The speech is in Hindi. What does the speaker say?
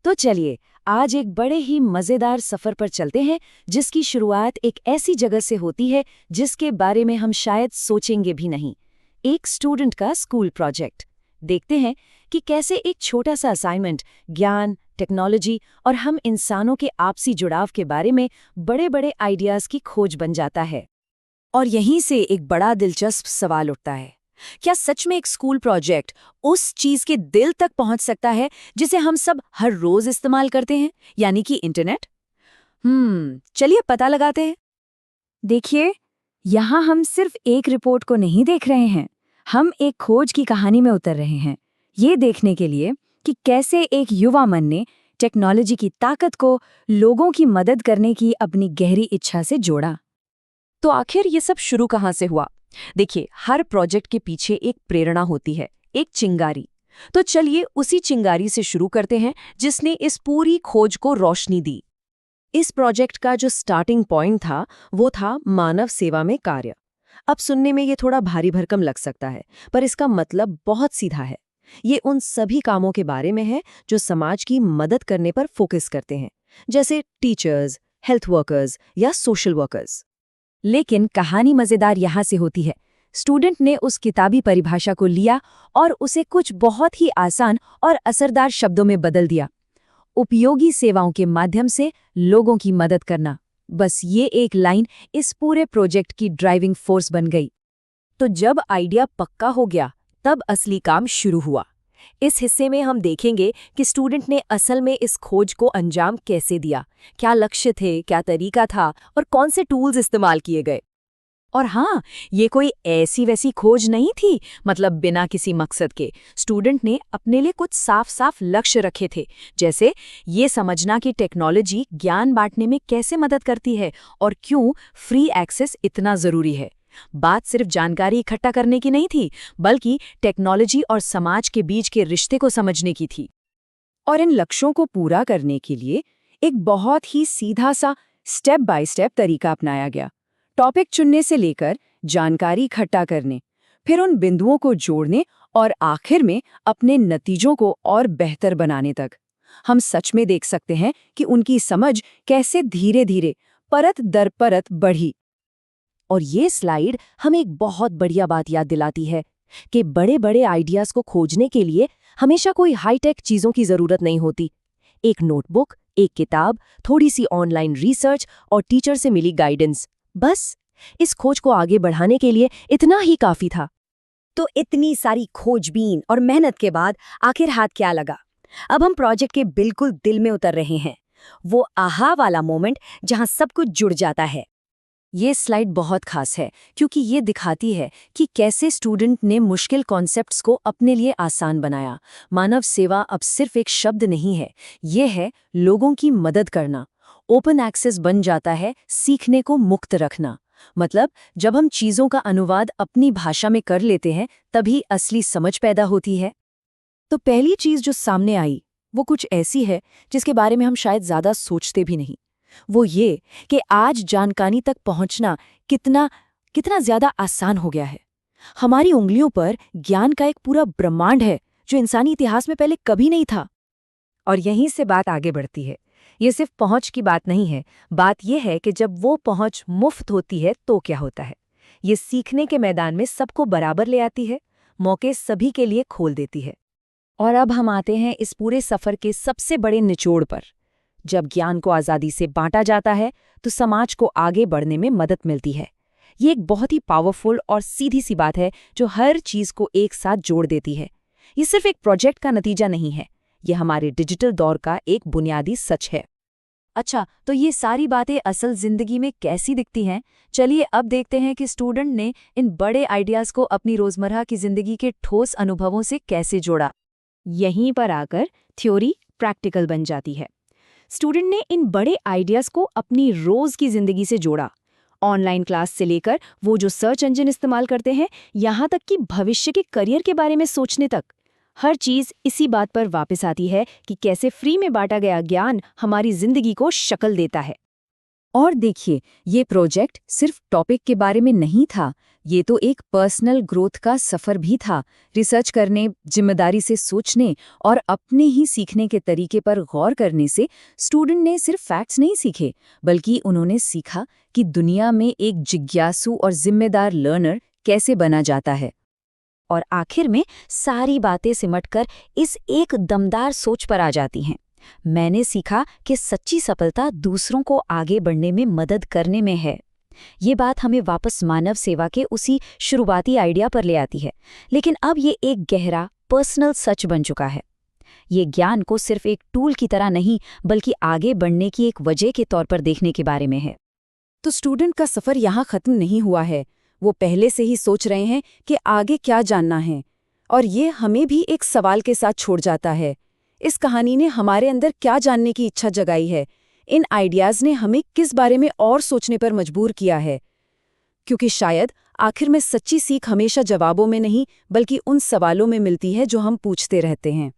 तो चलिए आज एक बड़े ही मजेदार सफर पर चलते हैं जिसकी शुरुआत एक ऐसी जगह से होती है जिसके बारे में हम शायद सोचेंगे भी नहीं। एक स्टूडेंट का स्कूल प्रोजेक्ट। देखते हैं कि कैसे एक छोटा सा असाइनमेंट ज्ञान, टेक्नोलॉजी और हम इंसानों के आपसी जुड़ाव के बारे में बड़े बड़े आइडियाज की खोज बन जाता है। और यहीं से एक बड़ा दिलचस्प सवाल उठता है, क्या सच में एक स्कूल प्रोजेक्ट उस चीज के दिल तक पहुंच सकता है जिसे हम सब हर रोज इस्तेमाल करते हैं, यानी कि इंटरनेट? चलिए पता लगाते हैं। देखिए, यहाँ हम सिर्फ एक रिपोर्ट को नहीं देख रहे हैं, हम एक खोज की कहानी में उतर रहे हैं, ये देखने के लिए कि कैसे एक युवा मन ने टेक्नोलॉजी की ताकत को लोगों की मदद करने की अपनी गहरी इच्छा से जोड़ा। तो आखिर ये सब शुरू कहाँ से हुआ? देखिए, हर प्रोजेक्ट के पीछे एक प्रेरणा होती है, एक चिंगारी। तो चलिए उसी चिंगारी से शुरू करते हैं जिसने इस पूरी खोज को रोशनी दी। इस प्रोजेक्ट का जो स्टार्टिंग पॉइंट था वो था मानव सेवा में कार्य। अब सुनने में ये थोड़ा भारी भरकम लग सकता है, पर इसका मतलब बहुत सीधा है। ये उन सभी कामों के बारे में है जो समाज की मदद करने पर फोकस करते हैं, जैसे टीचर्स, हेल्थ वर्कर्स या सोशल वर्कर्स। लेकिन कहानी मजेदार यहाँ से होती है। स्टूडेंट ने उस किताबी परिभाषा को लिया और उसे कुछ बहुत ही आसान और असरदार शब्दों में बदल दिया। उपयोगी सेवाओं के माध्यम से लोगों की मदद करना। बस ये एक लाइन इस पूरे प्रोजेक्ट की ड्राइविंग फोर्स बन गई। तो जब आइडिया पक्का हो गया, तब असली काम शुरू हुआ। इस हिस्से में हम देखेंगे कि स्टूडेंट ने असल में इस खोज को अंजाम कैसे दिया, क्या लक्ष्य थे, क्या तरीका था और कौन से टूल्स इस्तेमाल किए गए। और हाँ, ये कोई ऐसी वैसी खोज नहीं थी, मतलब बिना किसी मकसद के। स्टूडेंट ने अपने लिए कुछ साफ साफ लक्ष्य रखे थे, जैसे ये समझना कि टेक्नोलॉजी ज्ञान बांटने में कैसे मदद करती है और क्यों फ्री एक्सेस इतना जरूरी है। बात सिर्फ जानकारी इकट्ठा करने की नहीं थी, बल्कि टेक्नोलॉजी और समाज के बीच के रिश्ते को समझने की थी। और इन लक्ष्यों को पूरा करने के लिए एक बहुत ही सीधा सा स्टेप बाय स्टेप तरीका अपनाया गया। टॉपिक चुनने से लेकर जानकारी इकट्ठा करने, फिर उन बिंदुओं को जोड़ने और आखिर में अपने नतीजों को और बेहतर बनाने तक। हम सच में देख सकते हैं कि उनकी समझ कैसे धीरे धीरे, परत दर परत बढ़ी। और ये स्लाइड हमें एक बहुत बढ़िया बात याद दिलाती है कि बड़े बड़े आइडियाज को खोजने के लिए हमेशा कोई हाईटेक चीजों की जरूरत नहीं होती। एक नोटबुक, एक किताब, थोड़ी सी ऑनलाइन रिसर्च और टीचर से मिली गाइडेंस, बस इस खोज को आगे बढ़ाने के लिए इतना ही काफी था। तो इतनी सारी खोजबीन और मेहनत के बाद आखिर हाथ क्या लगा? अब हम प्रोजेक्ट के बिल्कुल दिल में उतर रहे हैं, वो आहा वाला मोमेंट जहां सब कुछ जुड़ जाता है। ये स्लाइड बहुत खास है क्योंकि ये दिखाती है कि कैसे स्टूडेंट ने मुश्किल कॉन्सेप्ट्स को अपने लिए आसान बनाया। मानव सेवा अब सिर्फ एक शब्द नहीं है, ये है लोगों की मदद करना। ओपन एक्सेस बन जाता है सीखने को मुक्त रखना। मतलब जब हम चीज़ों का अनुवाद अपनी भाषा में कर लेते हैं, तभी असली समझ पैदा होती है। तो पहली चीज़ जो सामने आई वो कुछ ऐसी है जिसके बारे में हम शायद ज़्यादा सोचते भी नहीं। वो ये कि आज जानकारी तक पहुंचना कितना कितना ज्यादा आसान हो गया है। हमारी उंगलियों पर ज्ञान का एक पूरा ब्रह्मांड है जो इंसानी इतिहास में पहले कभी नहीं था। और यहीं से बात आगे बढ़ती है। ये सिर्फ पहुंच की बात नहीं है, बात यह है कि जब वो पहुंच मुफ्त होती है तो क्या होता है। ये सीखने के मैदान में सबको बराबर ले आती है, मौके सभी के लिए खोल देती है। और अब हम आते हैं इस पूरे सफर के सबसे बड़े निचोड़ पर। जब ज्ञान को आज़ादी से बांटा जाता है तो समाज को आगे बढ़ने में मदद मिलती है। ये एक बहुत ही पावरफुल और सीधी सी बात है जो हर चीज़ को एक साथ जोड़ देती है। ये सिर्फ एक प्रोजेक्ट का नतीजा नहीं है, ये हमारे डिजिटल दौर का एक बुनियादी सच है। अच्छा, तो ये सारी बातें असल जिंदगी में कैसी दिखती हैं? चलिए अब देखते हैं कि स्टूडेंट ने इन बड़े आइडियाज़ को अपनी रोज़मर्रा की ज़िंदगी के ठोस अनुभवों से कैसे जोड़ा। यहीं पर आकर थ्योरी प्रैक्टिकल बन जाती है। स्टूडेंट ने इन बड़े आइडियाज़ को अपनी रोज़ की ज़िंदगी से जोड़ा। ऑनलाइन क्लास से लेकर वो जो सर्च इंजन इस्तेमाल करते हैं, यहाँ तक कि भविष्य के करियर के बारे में सोचने तक, हर चीज़ इसी बात पर वापस आती है कि कैसे फ्री में बांटा गया ज्ञान हमारी ज़िंदगी को शक्ल देता है। और देखिए, ये प्रोजेक्ट सिर्फ टॉपिक के बारे में नहीं था, ये तो एक पर्सनल ग्रोथ का सफ़र भी था। रिसर्च करने, जिम्मेदारी से सोचने और अपने ही सीखने के तरीके पर गौर करने से स्टूडेंट ने सिर्फ फैक्ट्स नहीं सीखे, बल्कि उन्होंने सीखा कि दुनिया में एक जिज्ञासु और जिम्मेदार लर्नर कैसे बना जाता है। और आखिर में सारी बातें सिमटकर इस एक दमदार सोच पर आ जाती हैं। मैंने सीखा कि सच्ची सफलता दूसरों को आगे बढ़ने में मदद करने में है। ये बात हमें वापस मानव सेवा के उसी शुरुआती आइडिया पर ले आती है, लेकिन अब ये एक गहरा पर्सनल सच बन चुका है। ये ज्ञान को सिर्फ एक टूल की तरह नहीं, बल्कि आगे बढ़ने की एक वजह के तौर पर देखने के बारे में है। तो स्टूडेंट का सफ़र यहाँ ख़त्म नहीं हुआ है। वो पहले से ही सोच रहे हैं कि आगे क्या जानना है, और ये हमें भी एक सवाल के साथ छोड़ जाता है। इस कहानी ने हमारे अंदर क्या जानने की इच्छा जगाई है? इन आइडियाज़ ने हमें किस बारे में और सोचने पर मजबूर किया है? क्योंकि शायद आखिर में सच्ची सीख हमेशा जवाबों में नहीं, बल्कि उन सवालों में मिलती है जो हम पूछते रहते हैं।